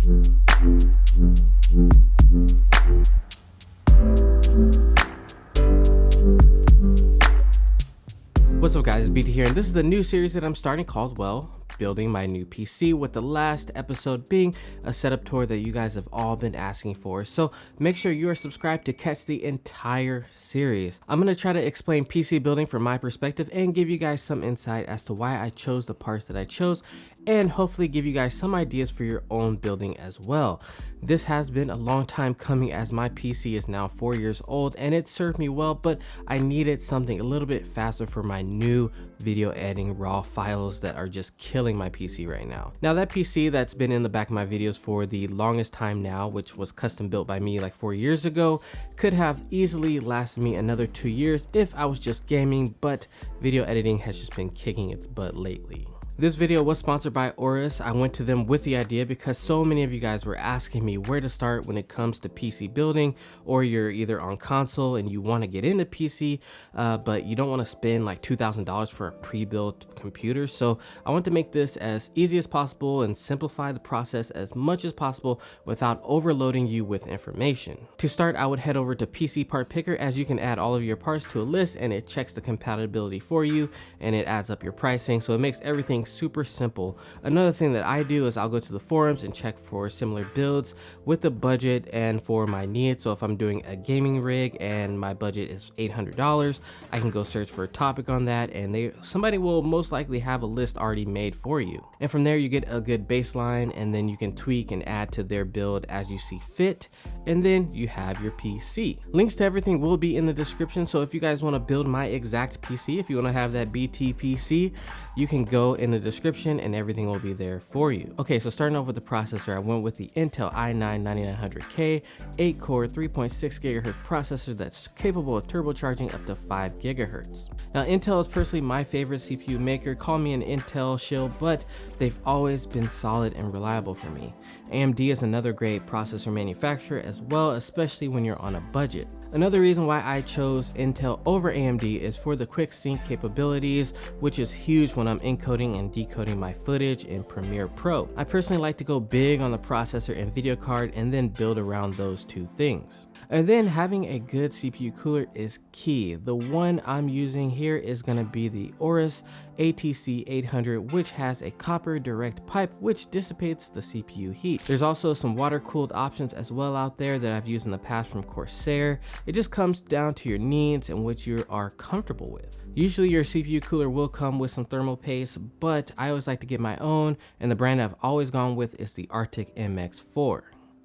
What's up guys, BT here, and this is the new series that I'm starting called, well, building my new PC, with the last episode being a setup tour that you guys have all been asking for. So make sure you are subscribed to catch the entire series. I'm going to try to explain PC building from my perspective and give you guys some insight as to why I chose the parts that I chose, and hopefully give you guys some ideas for your own building as well. This has been a long time coming, as my PC is now 4 years old and it served me well, but I needed something a little bit faster for my new video editing raw files that are just killing my PC right now. Now that PC that's been in the back of my videos for the longest time now, which was custom built by me like 4 years ago, could have easily lasted me another 2 years if I was just gaming, but video editing has just been kicking its butt lately. This video was sponsored by Aorus. I went to them with the idea because so many of you guys were asking me where to start when it comes to PC building, or you're either on console and you want to get into PC, but you don't want to spend like $2,000 for a pre-built computer. So I want to make this as easy as possible and simplify the process as much as possible without overloading you with information. To start, I would head over to PC Part Picker, as you can add all of your parts to a list and it checks the compatibility for you and it adds up your pricing. So it makes everything super simple. Another thing that I do is I'll go to the forums and check for similar builds with the budget and for my needs. So if I'm doing a gaming rig and my budget is $800, I can go search for a topic on that, and somebody will most likely have a list already made for you. And from there you get a good baseline, and then you can tweak and add to their build as you see fit, and then you have your PC. Links to everything will be in the description, so if you guys want to build my exact PC, if you want to have that BT PC, you can go in the description and everything will be there for you. Okay, so starting off with the processor, I went with the Intel i9-9900K 8-core 3.6 GHz processor that's capable of turbocharging up to 5 GHz. Now Intel is personally my favorite CPU maker. Call me an Intel shill, but they've always been solid and reliable for me. AMD is another great processor manufacturer as well, especially when you're on a budget. Another reason why I chose Intel over AMD is for the quick sync capabilities, which is huge when I'm encoding and decoding my footage in Premiere Pro. I personally like to go big on the processor and video card and then build around those two things. And then having a good CPU cooler is key. The one I'm using here is going to be the Aorus ATC 800, which has a copper direct pipe which dissipates the CPU heat. There's also some water cooled options as well out there that I've used in the past from Corsair. It just comes down to your needs and what you are comfortable with. Usually your CPU cooler will come with some thermal paste, but I always like to get my own, and the brand I've always gone with is the Arctic MX4.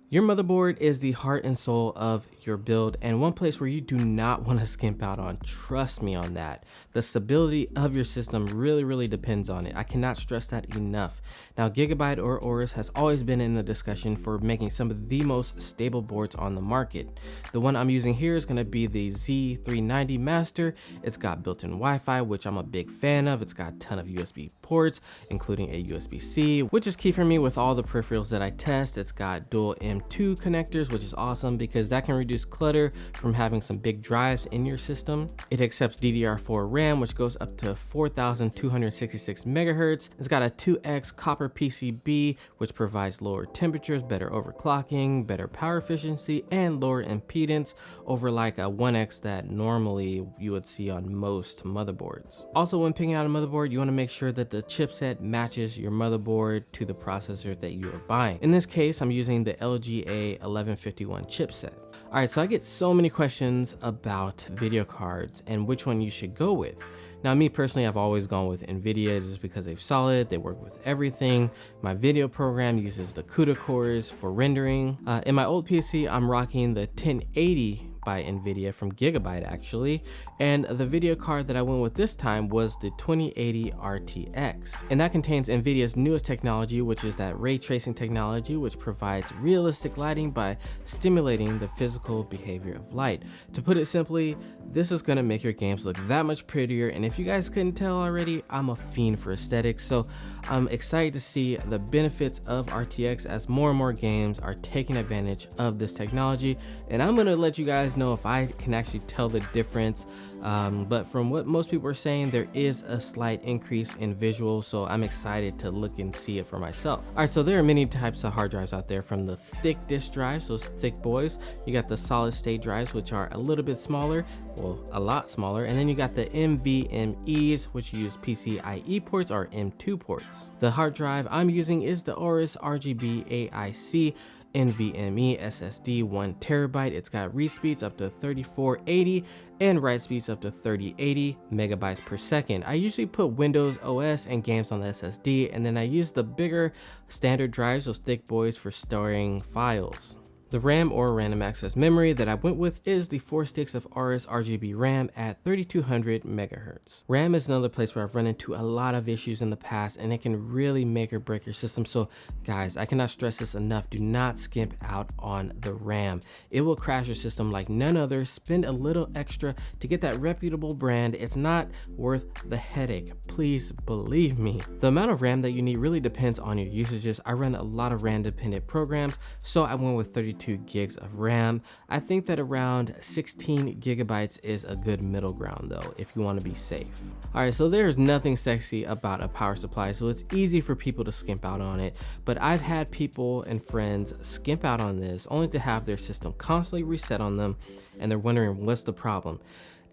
Your motherboard is the heart and soul of your build, and one place where you do not want to skimp out on. Trust me on that. The stability of your system really depends on it. I cannot stress that enough. Now Gigabyte or Aorus has always been in the discussion for making some of the most stable boards on the market. The one I'm using here is going to be the Z390 Master. It's got built-in Wi-Fi, which I'm a big fan of. It's got a ton of USB ports, including a USB-C, which is key for me with all the peripherals that I test. It's got dual M2 connectors, which is awesome because that can reduce clutter from having some big drives in your system. It accepts DDR4 RAM, which goes up to 4,266 megahertz. It's got a 2x copper PCB, which provides lower temperatures, better overclocking, better power efficiency, and lower impedance over like a 1x that normally you would see on most motherboards. Also, when picking out a motherboard, you want to make sure that the chipset matches your motherboard to the processor that you are buying. In this case, I'm using the LG A1151 chipset. Alright, so I get so many questions about video cards and which one you should go with. Now me personally, I've always gone with NVIDIA just because they're solid, they work with everything. My video program uses the CUDA cores for rendering. In my old PC, I'm rocking the 1080 by NVIDIA from Gigabyte actually, and the video card that I went with this time was the 2080 RTX, and that contains NVIDIA's newest technology, which is that ray tracing technology, which provides realistic lighting by stimulating the physical behavior of light. To put it simply, this is going to make your games look that much prettier, and if you guys couldn't tell already, I'm a fiend for aesthetics, so I'm excited to see the benefits of RTX as more and more games are taking advantage of this technology, and I'm going to let you guys know if I can actually tell the difference, but from what most people are saying, there is a slight increase in visual, so I'm excited to look and see it for myself. All right, so there are many types of hard drives out there, from the thick disk drives, those thick boys. You got the solid state drives, which are a little bit smaller, well, a lot smaller, and then you got the NVMEs, which use PCIe ports or M2 ports. The hard drive I'm using is the Aorus RGB AIC NVMe SSD 1 terabyte. It's got read speeds up to 3480 and write speeds up to 3080 megabytes per second. I usually put Windows OS and games on the SSD, and then I use the bigger standard drives, those thick boys, for storing files. The RAM or random access memory that I went with is the 4 sticks of Aorus RGB RAM at 3200 megahertz. RAM is another place where I've run into a lot of issues in the past, and it can really make or break your system. So guys, I cannot stress this enough. Do not skimp out on the RAM. It will crash your system like none other. Spend a little extra to get that reputable brand. It's not worth the headache. Please believe me. The amount of RAM that you need really depends on your usages. I run a lot of RAM dependent programs, so I went with 32 gigs of RAM. I think that around 16 gigabytes is a good middle ground though, if you want to be safe. All right, so there's nothing sexy about a power supply, so it's easy for people to skimp out on it, but I've had people and friends skimp out on this only to have their system constantly reset on them, and they're wondering what's the problem.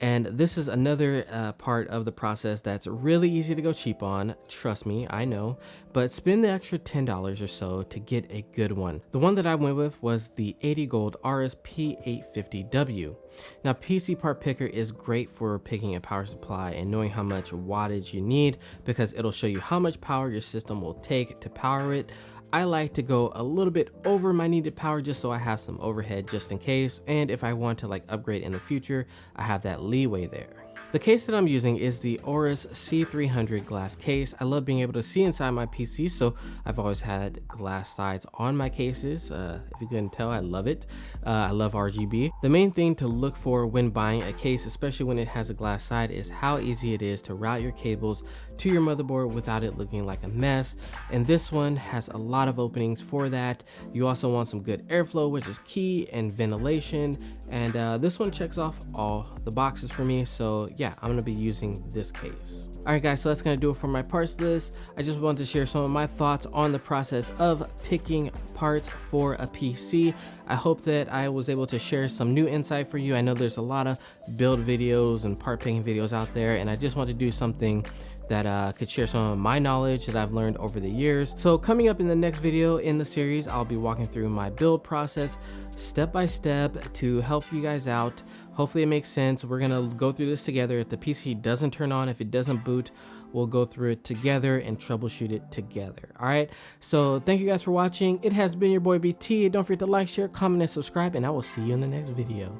And this is another part of the process that's really easy to go cheap on. Trust me, I know, but spend the extra $10 or so to get a good one. The one that I went with was the 80 gold Aorus P850W. Now, PC Part Picker is great for picking a power supply and knowing how much wattage you need, because it'll show you how much power your system will take to power it. I like to go a little bit over my needed power just so I have some overhead just in case, and if I want to like upgrade in the future, I have that leeway there. The case that I'm using is the Aorus C300 glass case. I love being able to see inside my PC, so I've always had glass sides on my cases. If you couldn't tell, I love it. I love RGB. The main thing to look for when buying a case, especially when it has a glass side, is how easy it is to route your cables to your motherboard without it looking like a mess. And this one has a lot of openings for that. You also want some good airflow, which is key, and ventilation. And this one checks off all the boxes for me. So yeah, I'm gonna be using this case. All right guys, so that's gonna do it for my parts list. I just wanted to share some of my thoughts on the process of picking parts for a PC. I hope that I was able to share some new insight for you. I know there's a lot of build videos and part picking videos out there, and I just want to do something that could share some of my knowledge that I've learned over the years. So coming up in the next video in the series, I'll be walking through my build process step by step to help you guys out. Hopefully it makes sense. We're gonna go through this together. If the PC doesn't turn on, if it doesn't boot, we'll go through it together and troubleshoot it together. All right, so thank you guys for watching. It has been your boy BT. Don't forget to like, share, comment, and subscribe, and I will see you in the next video.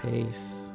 Peace.